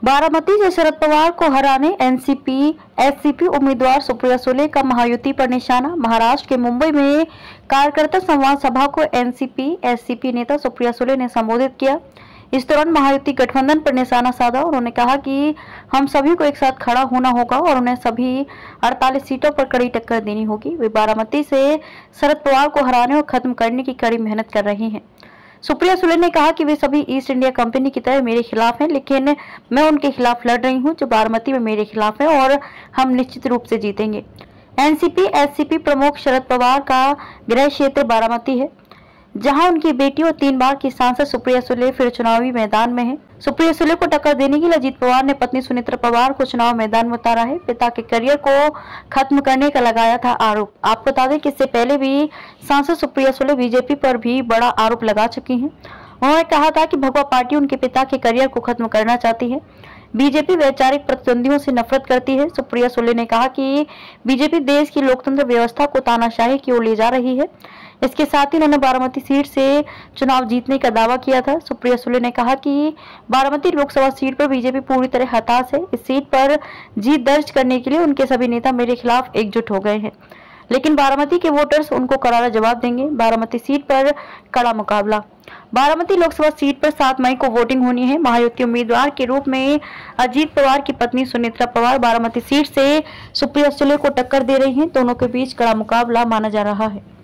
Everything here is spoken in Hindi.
बारामती से शरद पवार को हराने एनसीपी एससीपी उम्मीदवार सुप्रिया सुले का महायुति पर निशाना। महाराष्ट्र के मुंबई में कार्यकर्ता संवाद सभा को एनसीपी एससीपी नेता सुप्रिया सुले ने संबोधित किया। इस दौरान महायुति गठबंधन पर निशाना साधा। उन्होंने कहा कि हम सभी को एक साथ खड़ा होना होगा और उन्हें सभी 48 सीटों पर कड़ी टक्कर देनी होगी। वे बारामती से शरद पवार को हराने और खत्म करने की कड़ी मेहनत कर रहे हैं। सुप्रिया सुले ने कहा कि वे सभी ईस्ट इंडिया कंपनी की तरह मेरे खिलाफ हैं, लेकिन मैं उनके खिलाफ लड़ रही हूं जो बारामती में मेरे खिलाफ है और हम निश्चित रूप से जीतेंगे। एनसीपी एससीपी प्रमुख शरद पवार का गृह क्षेत्र बारामती है, जहां उनकी बेटी और 3 बार की सांसद सुप्रिया सुले फिर चुनावी मैदान में है। सुप्रिया सुले को टक्कर देने के लिए अजीत पवार ने पत्नी सुनेत्रा पवार को चुनाव मैदान में उतारा है। पिता के करियर को खत्म करने का लगाया था आरोप। आपको बता दें कि इससे पहले भी सांसद सुप्रिया सुले बीजेपी पर भी बड़ा आरोप लगा चुकी हैं। उन्होंने कहा था कि भगवा पार्टी उनके पिता के करियर को खत्म करना चाहती है। बीजेपी वैचारिक प्रतिद्वंदियों से नफरत करती है। सुप्रिया सुले ने कहा कि बीजेपी देश की लोकतंत्र व्यवस्था को तानाशाही की ओर ले जा रही है। इसके साथ ही उन्होंने बारामती सीट से चुनाव जीतने का दावा किया था। सुप्रिया सुले ने कहा कि बारामती लोकसभा सीट पर बीजेपी पूरी तरह हताश है। इस सीट पर जीत दर्ज करने के लिए उनके सभी नेता मेरे खिलाफ एकजुट हो गए हैं, लेकिन बारामती के वोटर्स उनको करारा जवाब देंगे। बारामती सीट पर कड़ा मुकाबला। बारामती लोकसभा सीट पर 7 मई को वोटिंग होनी है। महायुति उम्मीदवार के रूप में अजीत पवार की पत्नी सुनेत्रा पवार बारामती सीट से सुप्रिया सुले को टक्कर दे रही हैं। दोनों के बीच कड़ा मुकाबला माना जा रहा है।